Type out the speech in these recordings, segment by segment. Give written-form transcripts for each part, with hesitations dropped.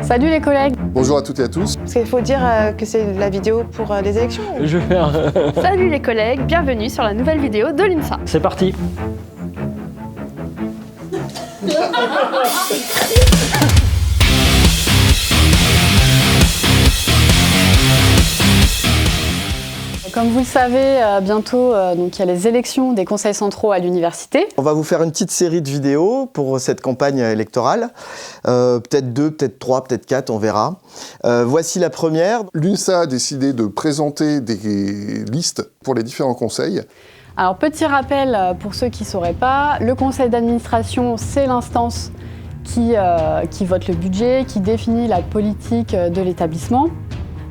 Salut les collègues. Bonjour à toutes et à tous. Parce qu'il faut dire que c'est la vidéo pour les élections. Je vais faire... Salut les collègues, bienvenue sur la nouvelle vidéo de l'INSA. C'est parti. Comme vous le savez, bientôt donc il y a les élections des conseils centraux à l'université. On va vous faire une petite série de vidéos pour cette campagne électorale. Peut-être 2, peut-être 3, peut-être 4, on verra. Voici la première. L'UNSA a décidé de présenter des listes pour les différents conseils. Alors petit rappel pour ceux qui ne sauraient pas, le conseil d'administration c'est l'instance qui vote le budget, qui définit la politique de l'établissement.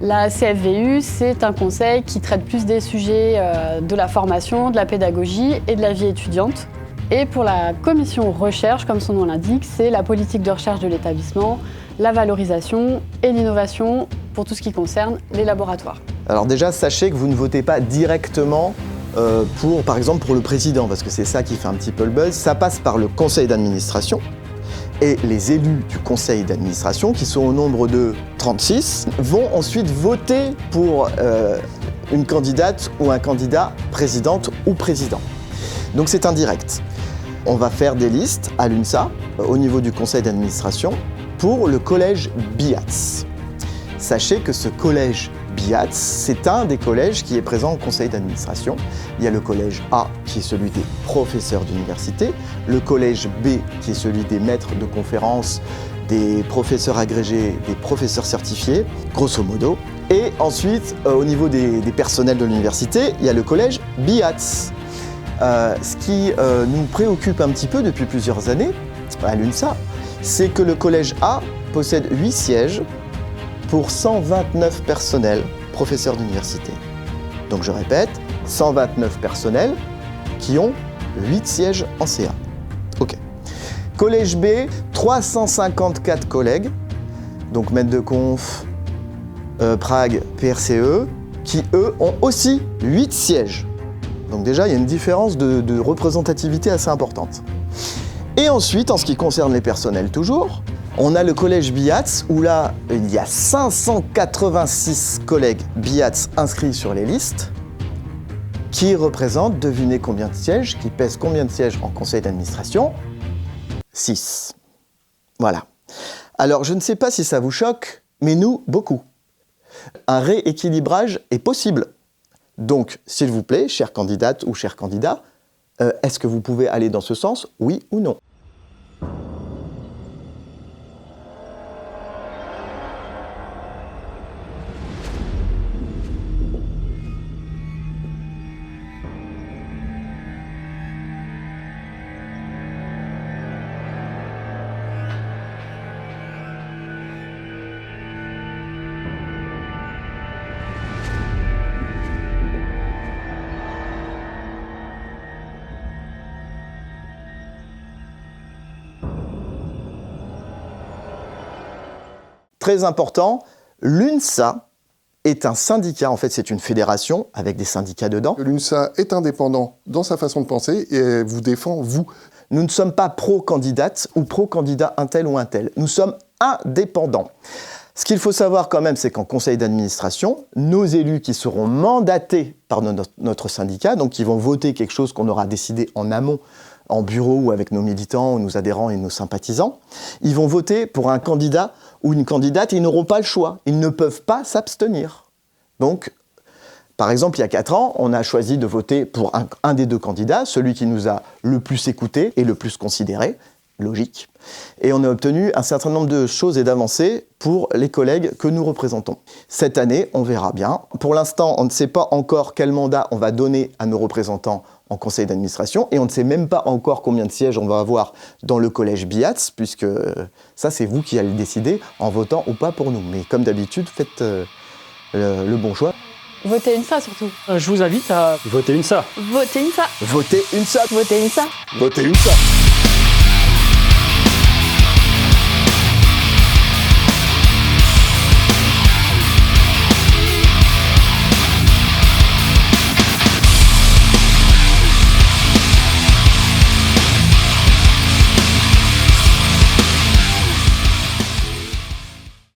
La CFVU, c'est un conseil qui traite plus des sujets de la formation, de la pédagogie et de la vie étudiante. Et pour la commission recherche, comme son nom l'indique, c'est la politique de recherche de l'établissement, la valorisation et l'innovation pour tout ce qui concerne les laboratoires. Alors déjà, sachez que vous ne votez pas directement par exemple pour le président, parce que c'est ça qui fait un petit peu le buzz. Ça passe par le conseil d'administration. Et les élus du conseil d'administration, qui sont au nombre de 36, vont ensuite voter pour une candidate ou un candidat présidente ou président. Donc c'est indirect. On va faire des listes à l'UNSA, au niveau du conseil d'administration, pour le collège BIATS. Sachez que ce collège BIATS, c'est un des collèges qui est présent au conseil d'administration. Il y a le collège A, qui est celui des professeurs d'université, le collège B, qui est celui des maîtres de conférences, des professeurs agrégés, des professeurs certifiés, grosso modo. Et ensuite, au niveau des personnels de l'université, il y a le collège BIATS. Ce qui nous préoccupe un petit peu depuis plusieurs années, à l'UNSA, c'est que le collège A possède 8 sièges pour 129 personnels, professeurs d'université. Donc je répète, 129 personnels qui ont 8 sièges en CA. Ok. Collège B, 354 collègues, donc maîtres de conf, Prague, PRCE, qui eux ont aussi 8 sièges. Donc déjà, il y a une différence de représentativité assez importante. Et ensuite, en ce qui concerne les personnels toujours, on a le collège BIATS, où là, il y a 586 collègues BIATS inscrits sur les listes, qui représentent, devinez combien de sièges, qui pèsent combien de sièges en conseil d'administration? 6. Voilà. Alors, je ne sais pas si ça vous choque, mais nous, beaucoup. Un rééquilibrage est possible. Donc, s'il vous plaît, chère candidate ou cher candidat, est-ce que vous pouvez aller dans ce sens, oui ou non? Très important, l'UNSA est un syndicat, en fait c'est une fédération avec des syndicats dedans. L'UNSA est indépendant dans sa façon de penser et elle vous défend, vous. Nous ne sommes pas pro-candidate ou pro-candidat un tel ou un tel. Nous sommes indépendants. Ce qu'il faut savoir quand même, c'est qu'en conseil d'administration, nos élus qui seront mandatés par notre syndicat, donc qui vont voter quelque chose qu'on aura décidé en amont, en bureau ou avec nos militants, nos adhérents et nos sympathisants, ils vont voter pour un candidat ou une candidate et ils n'auront pas le choix. Ils ne peuvent pas s'abstenir. Donc, par exemple, il y a 4 ans, on a choisi de voter pour un des deux candidats, celui qui nous a le plus écouté et le plus considéré, logique. Et on a obtenu un certain nombre de choses et d'avancées pour les collègues que nous représentons. Cette année, on verra bien. Pour l'instant, on ne sait pas encore quel mandat on va donner à nos représentants en conseil d'administration et on ne sait même pas encore combien de sièges on va avoir dans le collège BIATS, puisque ça, c'est vous qui allez le décider en votant ou pas pour nous. Mais comme d'habitude, faites le bon choix. Votez UNSA surtout. Je vous invite à voter UNSA. Votez UNSA. Votez UNSA. Votez UNSA. Votez UNSA.